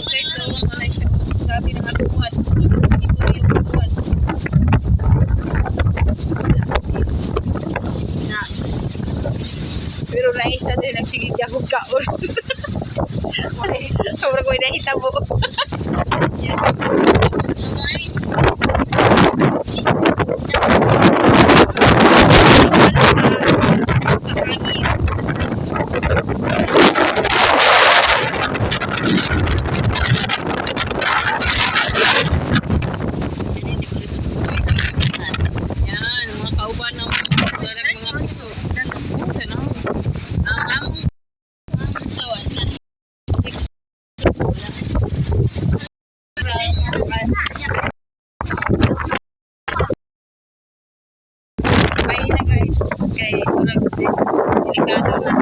guys, so wala siya. Grabe ng abuhan. Ito yung abuhan. Na. Pero na isa din nagsigig ako kaon. Sobrang ko hinahitabo. Yes. Guys. Sa kanin. Yan, mga kauban ng mga piso. Ang sawan na. May na guys, kay kurang delikado na.